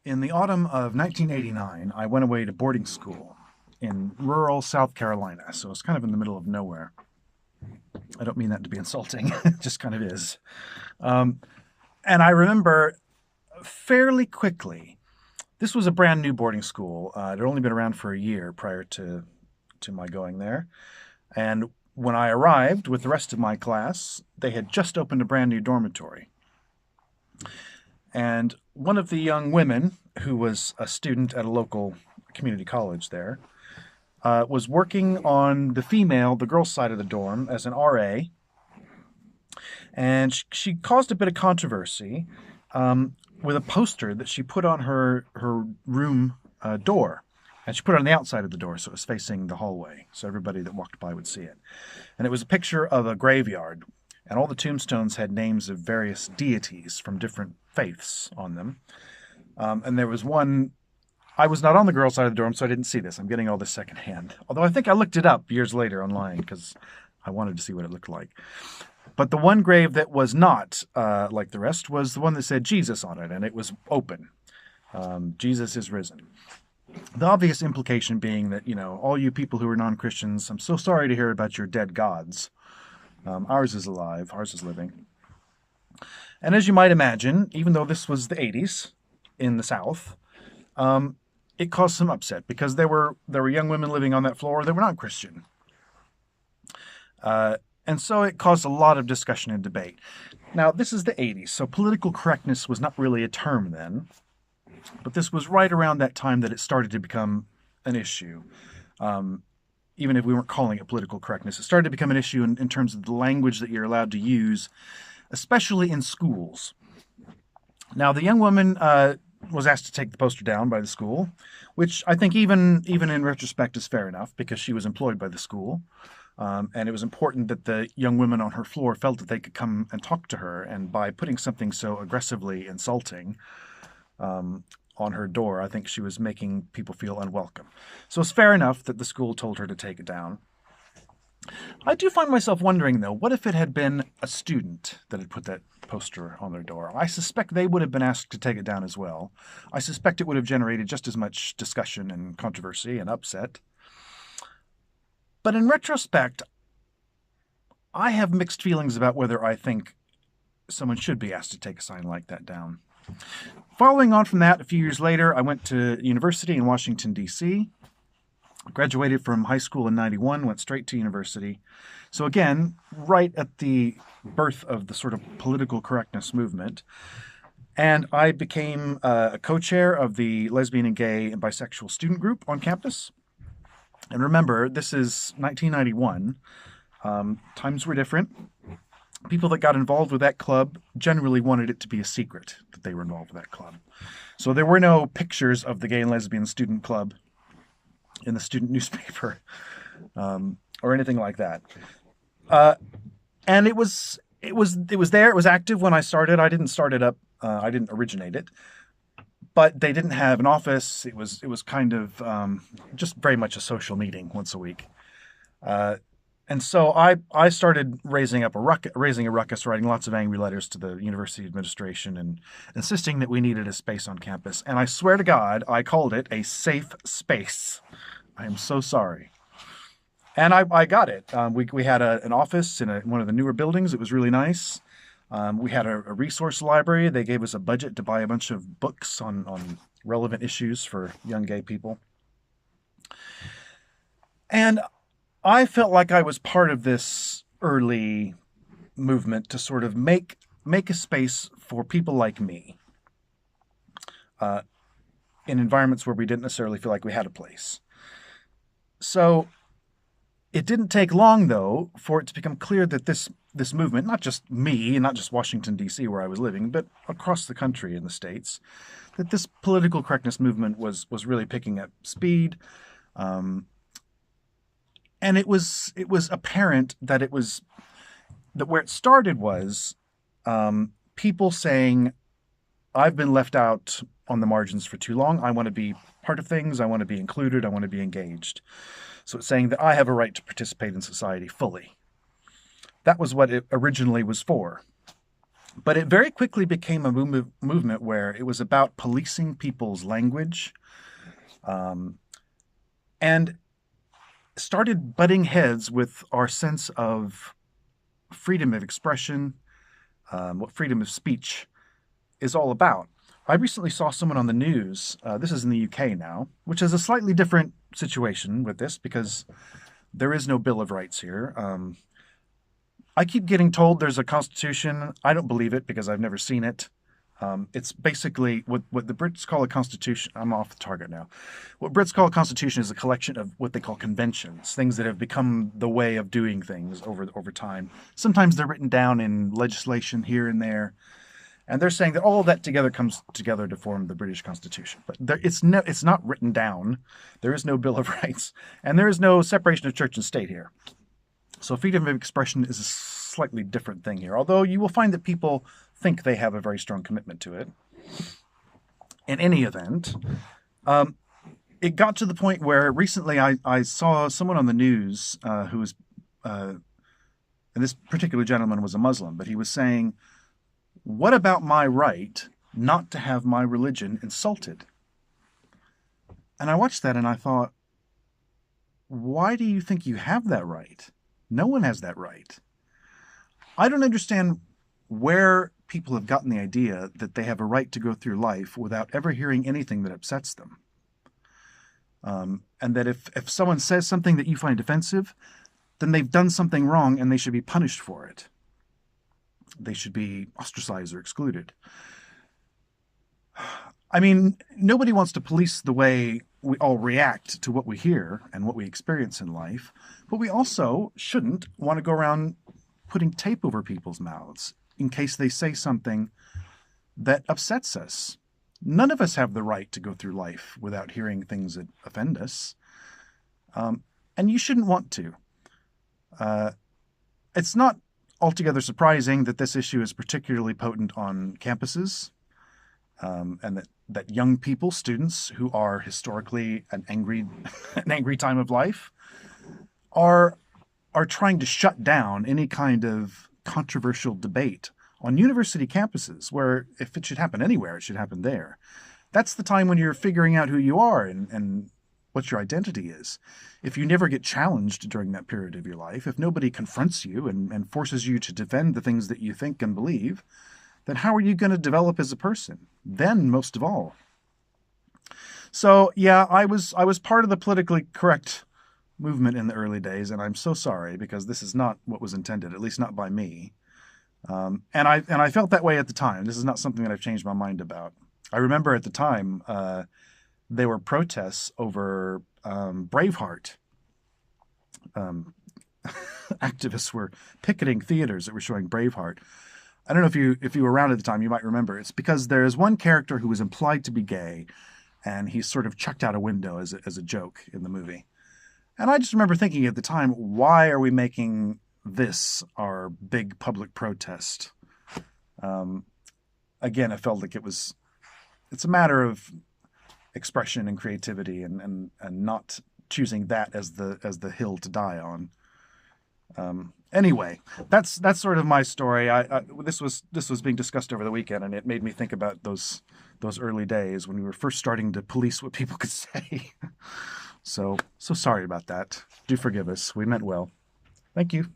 In the autumn of 1989, I went away to boarding school in rural South Carolina, so it's kind of in the middle of nowhere. I don't mean that to be insulting, it just kind of is. Um, and I remember fairly quickly, this was a brand new boarding school. It had only been around for a year prior to my going there. And when I arrived with the rest of my class, they had just opened a brand new dormitory. And one of the young women, who was a student at a local community college there, was working on the girls' side of the dorm as an RA, and she caused a bit of controversy with a poster that she put on her room door. And she put it on the outside of the door, so it was facing the hallway, so everybody that walked by would see it. And it was a picture of a graveyard, and all the tombstones had names of various deities from different faiths on them. And there was one. I was not on the girls' side of the dorm, so I didn't see this. I'm getting all this secondhand. Although I think I looked it up years later online because I wanted to see what it looked like. But the one grave that was not like the rest was the one that said Jesus on it, and it was open. Jesus is risen. The obvious implication being that, all you people who are non-Christians, I'm so sorry to hear about your dead gods. Ours is alive, ours is living. And as you might imagine, even though this was the 80s in the South, it caused some upset because there were young women living on that floor that were not Christian. And so it caused a lot of discussion and debate. Now, this is the 80s, so political correctness was not really a term then. But this was right around that time that it started to become an issue. Even if we weren't calling it political correctness, it started to become an issue in terms of the language that you're allowed to use, especially in schools. Now, the young woman was asked to take the poster down by the school, which I think even in retrospect is fair enough because she was employed by the school. And it was important that the young women on her floor felt that they could come and talk to her. And by putting something so aggressively insulting on her door, I think she was making people feel unwelcome. So it's fair enough that the school told her to take it down. I do find myself wondering, though, what if it had been a student that had put that poster on their door? I suspect they would have been asked to take it down as well. I suspect it would have generated just as much discussion and controversy and upset. But in retrospect, I have mixed feelings about whether I think someone should be asked to take a sign like that down. Following on from that, a few years later, I went to university in Washington, D.C., graduated from high school in 91, went straight to university. So again, right at the birth of the sort of political correctness movement. And I became a co-chair of the lesbian and gay and bisexual student group on campus. And remember, this is 1991. Times were different. People that got involved with that club generally wanted it to be a secret that they were involved with that club. So there were no pictures of the gay and lesbian student club in the student newspaper or anything like that. And it was there. It was active when I started. I didn't start it up. I didn't originate it. But they didn't have an office. It was kind of just very much a social meeting once a week. And so I started raising a ruckus, writing lots of angry letters to the university administration and insisting that we needed a space on campus. And I swear to God, I called it a safe space. I am so sorry. And I got it. We had an office in one of the newer buildings. It was really nice. We had a resource library. They gave us a budget to buy a bunch of books on relevant issues for young gay people. And I felt like I was part of this early movement to sort of make a space for people like me in environments where we didn't necessarily feel like we had a place. So it didn't take long, though, for it to become clear that this movement, not just me and not just Washington, D.C., where I was living, but across the country in the States, that this political correctness movement was really picking up speed. And it was apparent that where it started was people saying, I've been left out on the margins for too long. I want to be part of things. I want to be included. I want to be engaged. So it's saying that I have a right to participate in society fully. That was what it originally was for. But it very quickly became a movement where it was about policing people's language, um, and started butting heads with our sense of freedom of expression, what freedom of speech is all about. I recently saw someone on the news, this is in the UK now, which is a slightly different situation with this because there is no Bill of Rights here. I keep getting told there's a constitution. I don't believe it because I've never seen it. It's basically what the Brits call a constitution. I'm off the target now. What Brits call a constitution is a collection of what they call conventions, things that have become the way of doing things over time. Sometimes they're written down in legislation here and there, and they're saying that all of that together comes together to form the British Constitution. But it's not written down. There is no Bill of Rights, and there is no separation of church and state here. So freedom of expression is a slightly different thing here, although you will find that people think they have a very strong commitment to it. In any event, it got to the point where recently I saw someone on the news who was, and this particular gentleman was a Muslim, but he was saying, "What about my right not to have my religion insulted?" And I watched that and I thought, why do you think you have that right? No one has that right. I don't understand where people have gotten the idea that they have a right to go through life without ever hearing anything that upsets them. And that if someone says something that you find offensive, then they've done something wrong and they should be punished for it. They should be ostracized or excluded. I mean, nobody wants to police the way we all react to what we hear and what we experience in life, but we also shouldn't want to go around putting tape over people's mouths in case they say something that upsets us. None of us have the right to go through life without hearing things that offend us, and you shouldn't want to. It's not altogether surprising that this issue is particularly potent on campuses, and that young people, students who are historically an angry time of life, are trying to shut down any kind of controversial debate on university campuses, where if it should happen anywhere, it should happen there. That's the time when you're figuring out who you are and what your identity is. If you never get challenged during that period of your life, if nobody confronts you and forces you to defend the things that you think and believe, then how are you going to develop as a person? Then, most of all. So, yeah, I was part of the politically correct movement in the early days, and I'm so sorry because this is not what was intended, at least not by me. And I felt that way at the time. This is not something that I've changed my mind about. I remember at the time there were protests over Braveheart. Activists were picketing theaters that were showing Braveheart. I don't know if you were around at the time, you might remember. It's because there is one character who was implied to be gay, and he's sort of chucked out a window as a joke in the movie. And I just remember thinking at the time, why are we making this our big public protest? Again, I felt like it's a matter of expression and creativity, and not choosing that as the hill to die on. Anyway, that's sort of my story. This was being discussed over the weekend, and it made me think about those early days when we were first starting to police what people could say. So sorry about that. Do forgive us. We meant well. Thank you.